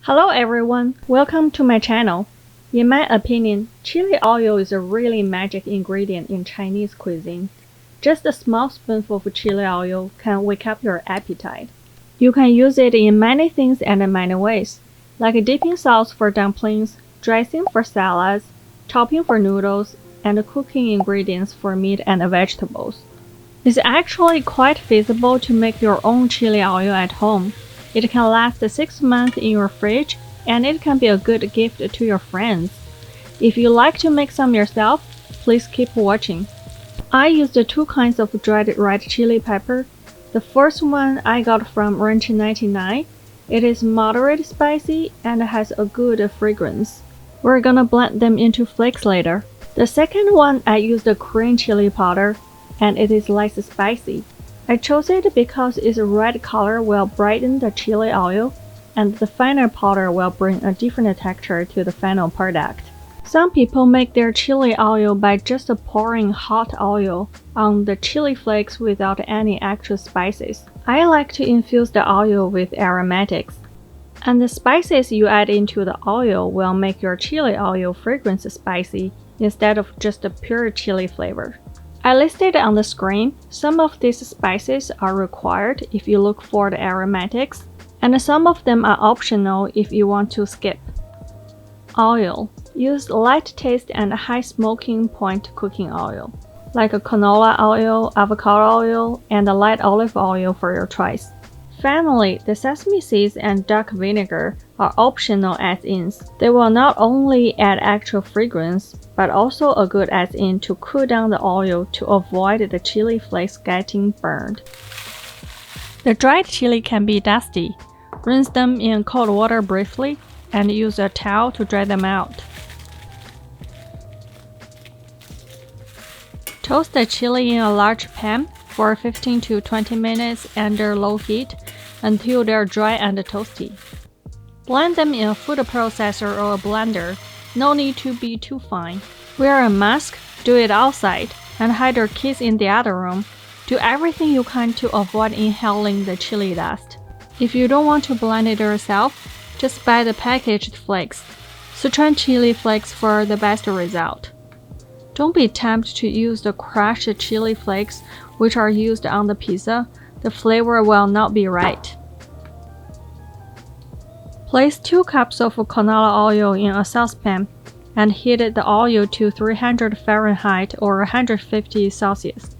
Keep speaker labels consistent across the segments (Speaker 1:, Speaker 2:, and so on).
Speaker 1: Hello everyone, welcome to my channel. In my opinion, chili oil is a really magic ingredient in Chinese cuisine. Just a small spoonful of chili oil can wake up your appetite. You can use it in many things and in many ways, like dipping sauce for dumplings, dressing for salads, topping for noodles, and cooking ingredients for meat and vegetables. It's actually quite feasible to make your own chili oil at home. It can last 6 months in your fridge, and it can be a good gift to your friends. If you like to make some yourself, please keep watching. I used 2 kinds of dried red chili pepper. The first one I got from Ranch 99. It is moderate spicy and has a good fragrance. We're gonna blend them into flakes later. The second one I used Korean chili powder, and it is less spicy. I chose it because its red color will brighten the chili oil, and the finer powder will bring a different texture to the final product. Some people make their chili oil by just pouring hot oil on the chili flakes without any extra spices. I like to infuse the oil with aromatics, and the spices you add into the oil will make your chili oil fragrance spicy instead of just a pure chili flavor. I listed on the screen, some of these spices are required if you look for the aromatics, and some of them are optional if you want to skip. Oil. Use light taste and high smoking point cooking oil, like canola oil, avocado oil, and light olive oil for your choice. Finally, the sesame seeds and dark vinegar are optional add-ins. They will not only add extra fragrance, but also a good add-in to cool down the oil to avoid the chili flakes getting burned. The dried chili can be dusty. Rinse them in cold water briefly and use a towel to dry them out. Toast the chili in a large pan for 15 to 20 minutes under low heat until they're dry and toasty. Blend them in a food processor or a blender. No need to be too fine. Wear a mask, do it outside, and hide your kids in the other room. Do everything you can to avoid inhaling the chili dust. If you don't want to blend it yourself, just buy the packaged flakes. Sichuan chili flakes for the best result. Don't be tempted to use the crushed chili flakes which are used on the pizza. The flavor will not be right. Place 2 cups of canola oil in a saucepan and heat the oil to 300 Fahrenheit or 150 Celsius.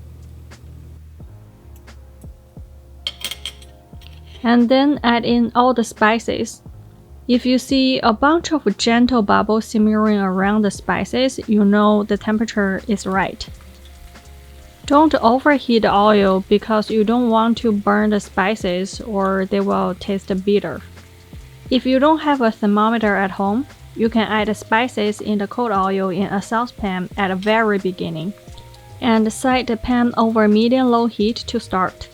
Speaker 1: And then add in all the spices. If you see a bunch of gentle bubbles simmering around the spices, you know the temperature is right. Don't overheat the oil because you don't want to burn the spices or they will taste bitter. If you don't have a thermometer at home, you can add the spices in the cold oil in a saucepan at the very beginning, and set the pan over medium-low heat to start.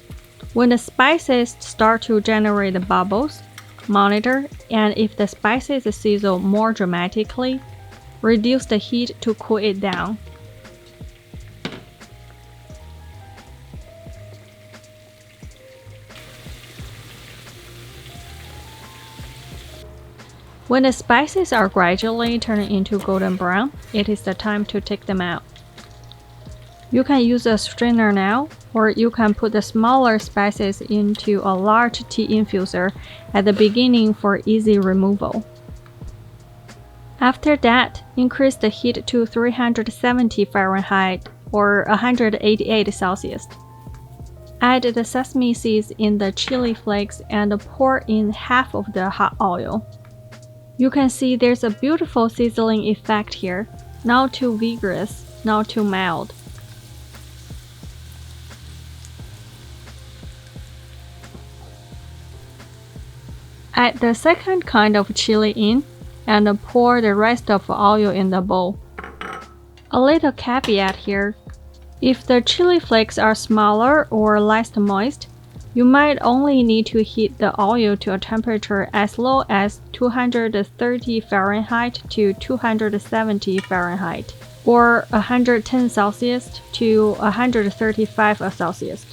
Speaker 1: When the spices start to generate bubbles, monitor, and if the spices sizzle more dramatically, reduce the heat to cool it down. When the spices are gradually turning into golden brown, it is the time to take them out. You can use a strainer now, or you can put the smaller spices into a large tea infuser at the beginning for easy removal. After that, increase the heat to 370 Fahrenheit or 188 Celsius. Add the sesame seeds in the chili flakes and pour in half of the hot oil. You can see there's a beautiful sizzling effect here, not too vigorous, not too mild. Add the second kind of chili in, and pour the rest of the oil in the bowl. A little caveat here. If the chili flakes are smaller or less moist, you might only need to heat the oil to a temperature as low as 230 Fahrenheit to 270 Fahrenheit, or 110 Celsius to 135 Celsius.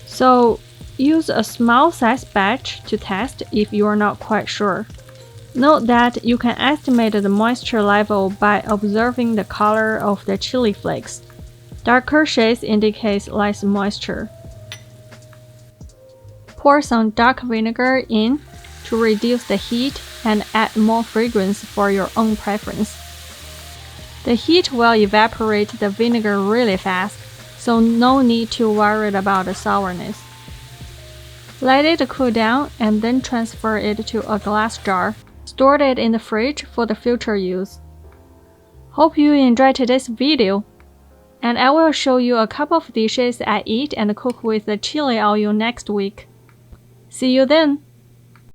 Speaker 1: So use a small size batch to test if you are not quite sure. Note that you can estimate the moisture level by observing the color of the chili flakes. Darker shades indicate less moisture. Pour some dark vinegar in to reduce the heat and add more fragrance for your own preference. The heat will evaporate the vinegar really fast, so no need to worry about the sourness. Let it cool down and then transfer it to a glass jar. Store it in the fridge for the future use. Hope you enjoyed today's video, and I will show you a couple of dishes I eat and cook with the chili oil next week. See you then!